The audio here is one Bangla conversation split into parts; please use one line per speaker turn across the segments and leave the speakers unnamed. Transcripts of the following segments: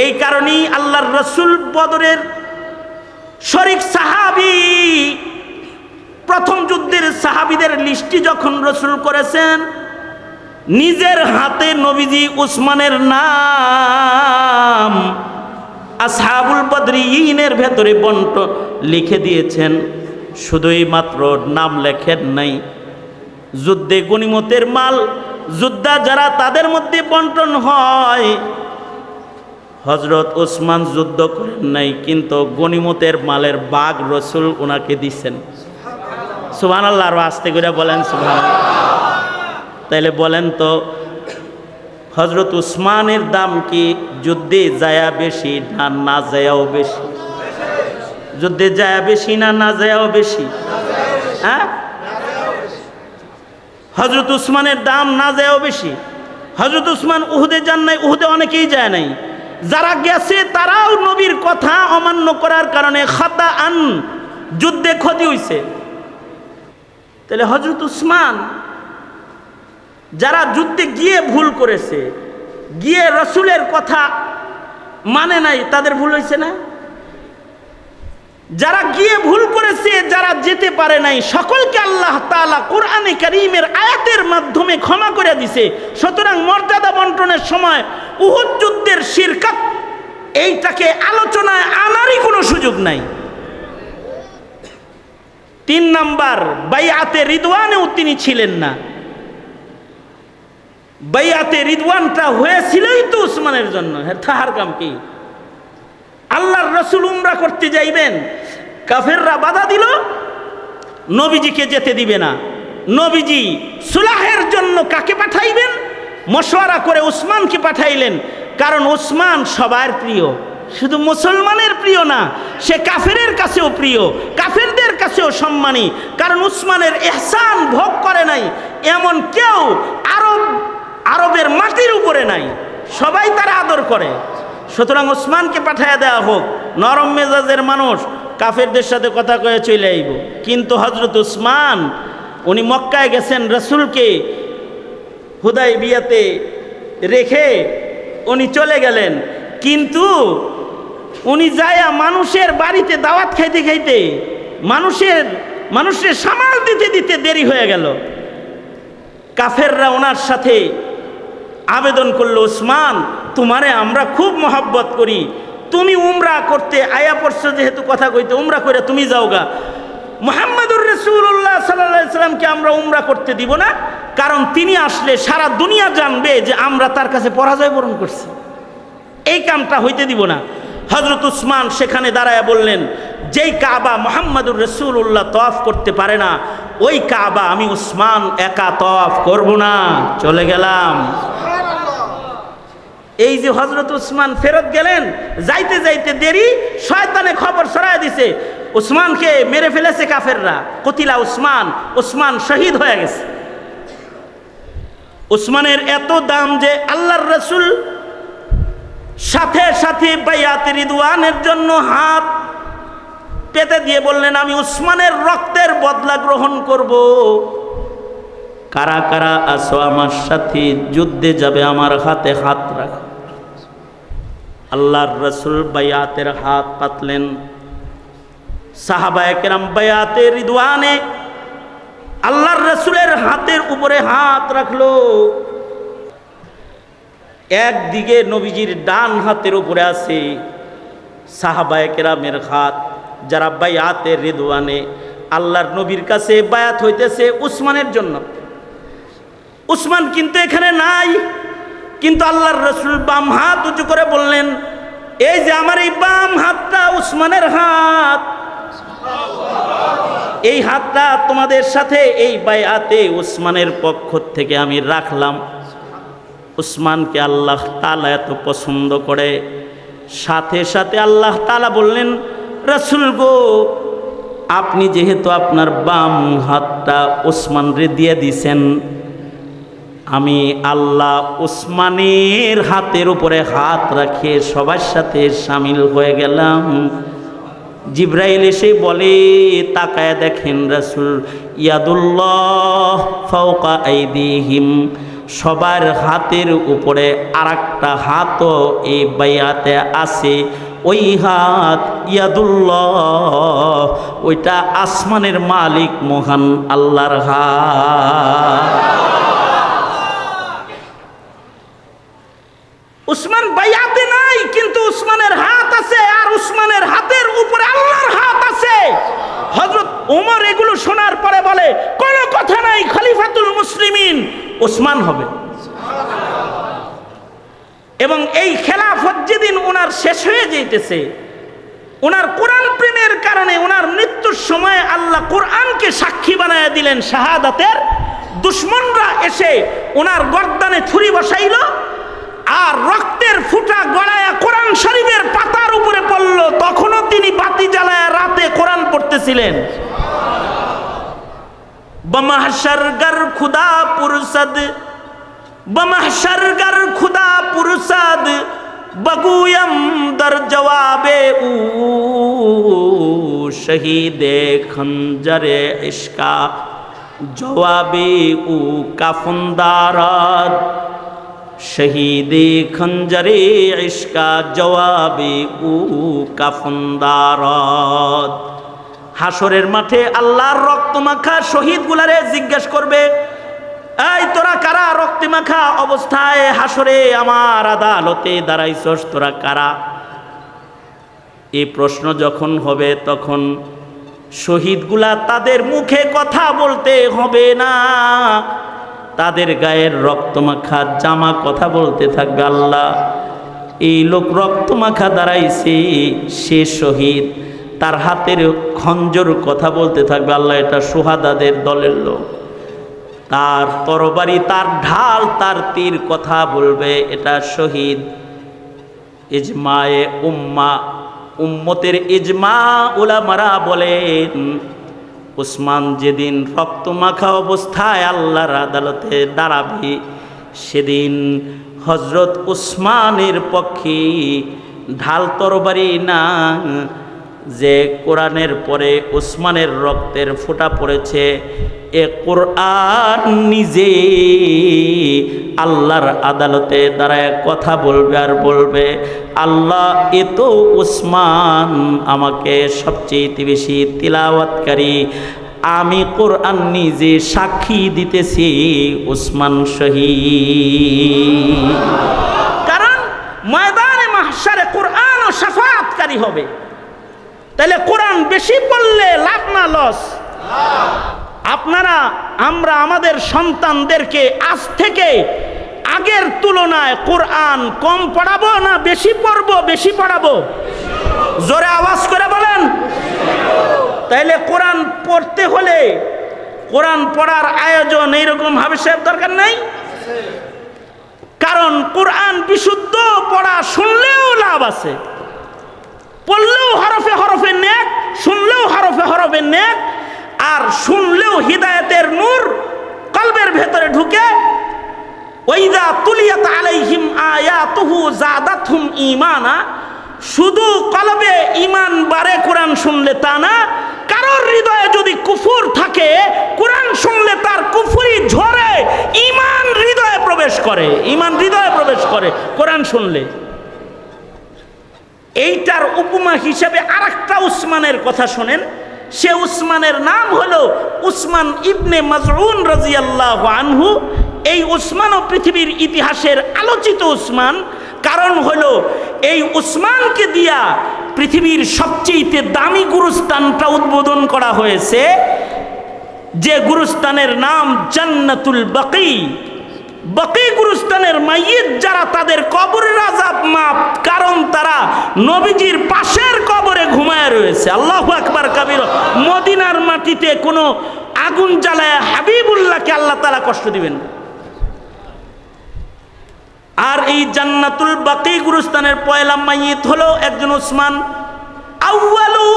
এই কারণেই আল্লাহর রসুল বদরের শরীক সাহাবী, প্রথম যুদ্ধের সাহাবীদের লিস্টি যখন রসুল করেছেন, নিজের হাতে নবীজি উসমানের নাম আসহাবুল বদরিয়িনের ভেতরে লিখে দিয়েছেন। শুধুই মাত্র নাম লেখেন নাই, যুদ্ধে গনিমতের মাল যোদ্ধা যারা তাদের মধ্যে বন্টন হয়। হযরত ওসমান যুদ্ধ করেন নাই, কিন্তু গনিমতের মালের ভাগ রসুল ওনাকে দিচ্ছেন। সুবহানাল্লাহ, আর আস্তে করে বলেন সুবহানাল্লাহ। তাইলে বলেন তো, হযরত উসমানের দাম কি যুদ্ধে যায়া বেশি না না যায়াও বেশি? যুদ্ধে যায়া বেশি না না যায়াও বেশি? হ্যাঁ, হযরত উসমানের দাম না যায়াও বেশি। হযরত উসমান উহুদে যান নাই, উহুদে অনেকেই যায় নাই। যারা গেছে তারাও নবীর কথা অমান্য করার কারণে খাতা আন যুদ্ধে ক্ষতি হইছে। তাহলে হযরত উসমান যারা যুদ্ধে গিয়ে ভুল করেছে, গিয়ে রসুলের কথা মানে নাই, তাদের ভুল হয়েছে না? যারা গিয়ে ভুল করেছে, যারা যেতে পারে নাই, সকলকে আল্লাহ তাআলা কোরআনে কারীমের আয়াতের মাধ্যমে ক্ষমা করে দিছে। সুতরাং মর্যাদা বন্টনের সময় উহুদ যুদ্ধের শিরকাত এইটাকে আলোচনায় আনারই কোনো সুযোগ নাই। 3 নাম্বার, বাইআতে রিদওয়ানেও তিনি ছিলেন না। বাইআতে রিদওয়ানটা হয়েছিলই তো উসমানের জন্য। তাহার কাম কি? আল্লাহর রসুল উমরা করতে যাইবেন, কাফেররা বাধা দিল, নবীজিকে যেতে দিবে না। নবীজি সুলাহের জন্য কাকে পাঠাইবেন? মশওয়ারা করে উসমানকে পাঠাইলেন। কারণ উসমান সবার প্রিয়, শুধু মুসলমানের প্রিয় না, সে কাফেরের কাছেও প্রিয়, কাফেরদের কাছেও সম্মানী। কারণ উসমানের ইহসান ভোগ করে নাই এমন কেউ আরবের মাটির উপরে নাই, সবাই তারা আদর করে। সুতরাং ওসমানকে পাঠাইয়া দেওয়া হোক। নরম মেজাজের মানুষ, কাফেরদের সাথে কথা কয়ে চলে আইব। কিন্তু হযরত উসমান উনি মক্কায় গেছেন, রসুলকে হুদায়বিয়াতে রেখে উনি চলে গেলেন। কিন্তু উনি যায়া মানুষের বাড়িতে দাওয়াত খাইতে খাইতে মানুষের সামাল দিতে দিতে দেরি হয়ে গেল। কাফেররা ওনার সাথে আবেদন করলো, উসমান তোমারে আমরা খুব মহব্বত করি, তুমি উমরা করতে আয়া পড়ছো, যেহেতু কথা কইতে উমরা করে তুমি যাওগা। মুহাম্মাদুর রাসূলুল্লাহ সাল্লাল্লাহু আলাইহি সাল্লামকে আমরা উমরা করতে দিব না, কারণ তিনি আসলে সারা দুনিয়া জানবে যে আমরা তার কাছে পরাজয় বরণ করছি, এই কামটা হইতে দিব না। হযরত উসমান সেখানে দাঁড়ায় বললেন, যেই কাবা মুহাম্মাদুর রাসূলুল্লাহ তওয়াফ করতে পারে না, ওই কাবা আমি উসমান একা তওয়াফ করব না, চলে গেলাম। এই যে হযরত উসমান ফেরত গেলেন, যাইতে যাইতে দেরি, শয়তানে খবর ছড়ায় দিছে উসমানকে মেরে ফেলেছে কাফেররা। কতিলা উসমান, উসমান শহীদ হয়ে গেছে। উসমানের এত দাম যে আল্লাহর রাসূল সাথে সাথে বাইআতে রিদওয়ানের জন্য হাত পেতে দিয়ে বললেন, আমি উসমানের রক্তের বদলা গ্রহণ করব। কারা কারা আসো আমার সাথে যুদ্ধে যাবে, আমার হাতে হাত রাখো। আল্লাহর রসুল বাইআতের হাত পাতলেন। সাহাবায়ে কেরাম বাইআতে রিদওয়ানে আল্লাহর রসুলের হাতের উপরে হাত রাখলো। একদিকে নবীজির ডান হাতের উপরে আছে সাহাবায়ে কেরামের হাত, যারা বাইআতে রিদওয়ানে আল্লাহর নবীর কাছে বায়াত হইতেছে উসমানের জন্য। উসমান কিন্তু এখানে নাই, কিন্তু আল্লাহর রসুল বাম হাত উঁচু করে বললেন, এই যে আমার এই বাম হাতটা উসমানের হাত, এই হাতটা তোমাদের সাথে এই বাইআতে উসমানের পক্ষ থেকে আমি রাখলাম। উসমানকে আল্লাহ তাআলা এত পছন্দ করে, সাথে সাথে আল্লাহ তাআলা বললেন, রসুল গো, আপনি যেহেতু আপনার বাম হাতটা উসমানরে দিয়ে দিছেন, আমি আল্লাহ উসমানের হাতের উপরে হাত রাখে সবার সাথে শামিল হয়ে গেলাম। জিবরাইল এসে বলে, তাকায় দেখেন রাসূল, ইয়াদুল্লাহ ফাওকা আইদিহিম, সবার হাতের উপরে আরেকটা হাতও এই বাইয়াতে আছে। ওই হাত ইয়াদুল্লাহ, ওইটা আসমানের মালিক মহান আল্লাহর হাত। উসমান বাইয়াতে নাই, কিন্তু উসমানের হাত আছে, আর উসমানের হাতের উপরে আল্লাহর হাত আছে। হযরত ওমর এগুলো শোনার পরে বলে, কোনো কথা নাই, খলিফাতুল মুসলিমিন উসমান হবে। এবং এই খেলাফত যেদিন ওনার শেষ হয়ে যাইতেছে, ওনার কোরআন প্রেমের কারণে ওনার মৃত্যুর সময় আল্লাহ কোরআনকে সাক্ষী বানায় দিলেন শাহাদাতের। দুশমনরা এসে ওনার গর্দানে ছুরি বসাইল, আর রক্তের ফুটা গড়ায়া কোরআন শরীফের পাতার উপরে পড়ল। তখনও তিনি বাতি জ্বালায়া রাতে কোরআন পড়তেছিলেন। বমাহশরগর খুদা পুরসদ, বমাহশরগর খুদা পুরসদ, বগুয়ম দর জবাবে উ শহীদে খঞ্জরে ইশকা, জবাবে উ কাফনদারাত, শহীদে খঞ্জরে ইশকা, জবাবে উ কাফনদারাত। হাসরের মাঠে আল্লাহর রক্তমাখা শহীদগুলারে জিজ্ঞেস করবে, এই তোরা কারা রক্তমাখা অবস্থায় হাসরে আমার আদালতে দাঁড়াইছস, তোরা কারা? এই প্রশ্ন যখন হবে তখন শহীদগুলা তাদের মুখে কথা বলতে হবে না, তাদের গায়ের রক্তমাখা জামা কথা বলতে থাকবে। আল্লাহ, এই লোক রক্তমাখা দাঁড়াইছে, সে শহীদ, তার হাতের খঞ্জর কথা বলতে থাকবে। আল্লাহ, এটা সুহাদাদের দলের লোক, তার তরবারি, তার ঢাল, তার তীর কথা বলবে, এটা শহীদ। ইজমায়ে উম্মা, উম্মতের ইজমা উলামারা বলেন, উসমান যেদিন রক্তমাখা অবস্থায় আল্লাহর আদালতে দাঁড়াবে, সেদিন হযরত উসমানের পক্ষে ঢাল তরবারি না, যে কোরআনের পরে উসমানের রক্তের ফোঁটা পড়েছে, এ কোরআন নিজে আল্লাহর আদালতে দাঁড়ায় কথা বলবে আর বলবে, আল্লাহ, এ তো উসমান আমাকে সবচেয়ে বেশি তিলাওয়াতকারী, আমি কোরআন নিজে সাক্ষী দিতেছি উসমান শহীদ। কারণ ময়দানে মাহশারে কোরআন ও শাফাআতকারী হবে। তাহলে কোরআন বেশি পড়লে লাভ না লস? আপনারা, আমরা আমাদের সন্তানদেরকে আজ থেকে আগের তুলনায় কোরআন কম পড়াবো না বেশি পড়বো? বেশি পড়াবো। জোরে আওয়াজ করে বলেন। তাইলে কোরআন পড়তে হলে কোরআন পড়ার আয়োজন এইরকম ভাবে সাহেব দরকার নাই। কারণ কোরআন বিশুদ্ধ পড়া, শুনলেও লাভ আছে, পড়লেও হরফে হরফে নেক, শুনলেও হরফে হরফে নেক, আর শুনলেও হিদায়াতের নূর কলবের ভেতরে ঢুকে। ওয়াইদা তুলিয়াত আলাইহিম আয়াতুহু যাদাতহুম ঈমানা, শুধু কলবে ঈমান বাড়ে কোরআন শুনলে তা না, কারোর হৃদয়ে যদি কুফর থাকে, কোরআন শুনলে তার কুফরি ঝরে ঈমান হৃদয়ে প্রবেশ করে, ঈমান হৃদয়ে প্রবেশ করে কোরআন শুনলে। এইটার উপমা হিসেবে আরেকটা উসমানের কথা শোনেন। সে উসমানের নাম হলো উসমান ইবনে মাজউন রাদিয়াল্লাহু আনহু। এই উসমানও পৃথিবীর ইতিহাসের আলোচিত উসমান। কারণ হলো এই উসমানকে দিয়া পৃথিবীর সবচেয়ে দামি গুরুস্থানটা উদ্বোধন করা হয়েছে, যে গুরুস্থানের নাম জান্নাতুল বাকি। বাকি গুরুস্থানের মাইয়িত যারা, তাদের কবরের আযাব মাফ, কারণ তারা নবীজির পাশের কবরে ঘুমায় রয়েছে। আল্লাহু আকবার কাবীরা। মদিনার মাটিতে কোনো আগুন জ্বালায় হাবিবুল্লাহকে আল্লাহ তাআলা কষ্ট দিবেন না। আর এই জান্নাতুল বাকি গুরুস্থানের পয়লা মাইয়িত হলো একজন উসমান। আউয়ালু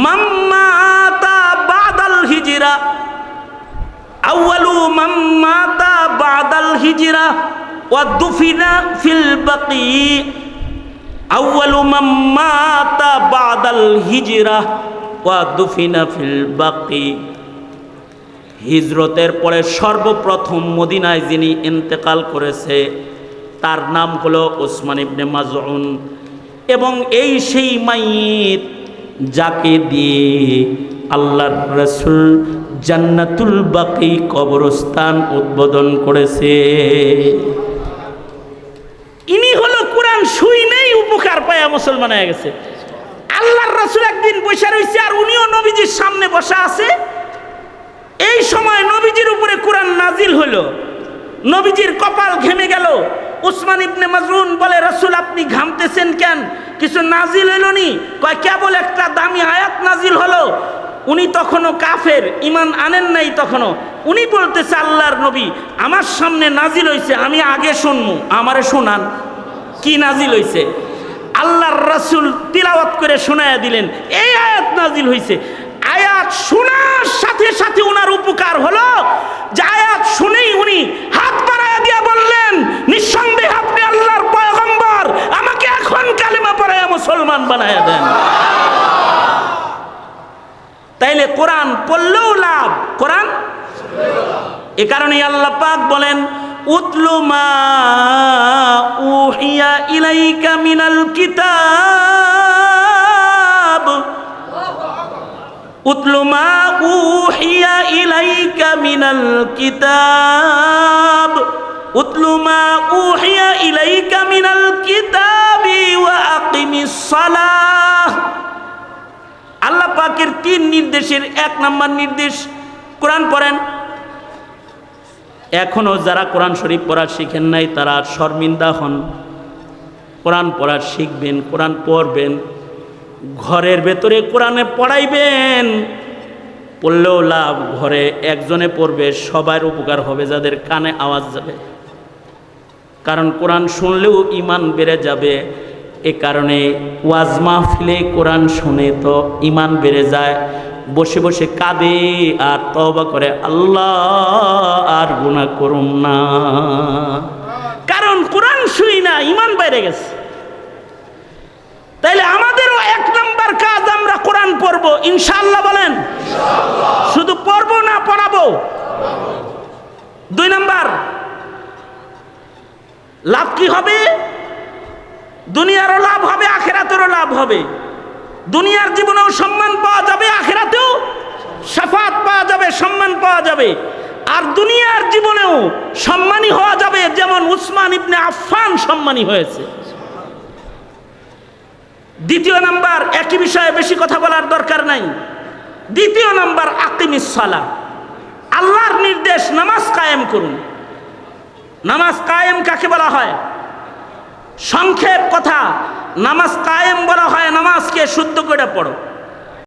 মান মাতা বাদাল হিজরা, আউয়ালু মান মাতা বাদাল হিজরা ওয়া দুফিনা ফিল বাকি, আউয়ালু মান মাতা বাদাল হিজরা ওয়া দুফিনা ফিল বাকি। হিজরতের পরে সর্বপ্রথম মদিনায় যিনি ইন্তেকাল করেছে তার নাম হলো ওসমান ইবনে মাজউন। এবং এই সেই মাইয়িত যাকে দিয়ে আল্লাহর রাসূল জান্নাতুল বাকি কবরস্থান উদ্বোধন করেছে। ইনি হলো কোরআন শুই নেই উপকার পায়া মুসলমান হয়ে গেছে। আল্লাহর রাসূল একদিন বসে রয়েছে আর উনিও নবীজির সামনে বসা আছে। এই সময় নবীজির উপরে কোরআন নাজিল হলো, নবীজির কপাল ঘেমে গেল। ওসমান ইবনে মাজউন বলে, রাসূল আপনি ঘামতেছেন কেন? কিছু নাজিল হলো নি? কয় কেবল একটা দামি আয়াত নাজিল হলো। উনি তখনও কাফের, ঈমান আনেন নাই তখনও। উনি বলতেছে, আল্লাহর নবী আমার সামনে নাজিল হইছে, আমি আগে শুনবো, আমারে শোনান কি নাজিল হইছে। আল্লাহর রাসূল তিলাওয়াত করে শোনায়া দিলেন, এই আয়াত নাজিল হইছে। আয়াত শোনার সাথে সাথে উনার উপকার হলো যে আয়াত শুনেই উনি হাত বাড়ায়া দিয়া বললেন, নিঃসন্দেহে আপনি আল্লাহর পয়গম্বর, আমাকে এখন কালেমা পড়ায়া মুসলমান বানায়া দেন। তাইলে কোরআন পড়লেও লাভ, কোরআন এ কারণে আল্লাহ পাক বলেন, উতলু মা উহিয়া ইলাইকা মিনাল কিতাব, উতলু মা উহিয়া ইলাইকা মিনাল কিতাব, উতলু মা উহিয়া ইলাইকা মিনাল কিতাবি ওয়া আকিমিস সালাহ। আল্লাহ পাকের 3 নির্দেশের 1 নম্বর নির্দেশ, কোরআন পড়েন। এখনো যারা কোরআন শরীফ পড়া শিখেন নাই তারা শর্মিন্দা হন। কোরআন পড়া শিখবেন, কোরআন পড়বেন, ঘরের ভেতরে কোরআনে পড়াইবেন। পড়লেও লাভ, ঘরে একজনে পড়বে সবার উপকার হবে, যাদের কানে আওয়াজ যাবে। কারণ কোরআন শুনলেও ঈমান বেড়ে যাবে। এ কারণে ওয়াজ মাহফিলে কোরআন শুনে তো ঈমান বেড়ে যায়। বসে বসে কাঁদে আর তওবা করে, আল্লাহ আর গুনাহ করুম না, কারণ কোরআন শুই না, ঈমান বেড়ে গেছে। তাইলে আমাদেরও 1 নম্বর কাজ, আমরা কোরআন পড়বো ইনশাআল্লাহ। বলেন শুধু পড়বো না, পড়াবো। 2 নম্বর লাভ কি হবে? দুনিয়ারও লাভ হবে, আখিরাতেরও লাভ হবে। দুনিয়ার জীবনেও সম্মান পাওয়া যাবে, আখিরাতেও শাফাত পাওয়া যাবে, সম্মান পাওয়া যাবে। আর দুনিয়ার জীবনেও সম্মানী হওয়া যাবে, যেমন উসমান ইবনে আফফান সম্মানী হয়েছে। 2 নাম্বার, একই বিষয়ে বেশি কথা বলার দরকার নাই। 2 নাম্বার, আকিমিস সালাহ, আল্লাহর নির্দেশ, নামাজ কায়েম করুন। নামাজ কায়েম কাকে বলা হয়? সংক্ষেপ কথা, নামাজ কায়েম বলা হয় নামাজকে শুদ্ধ করে পড়ো।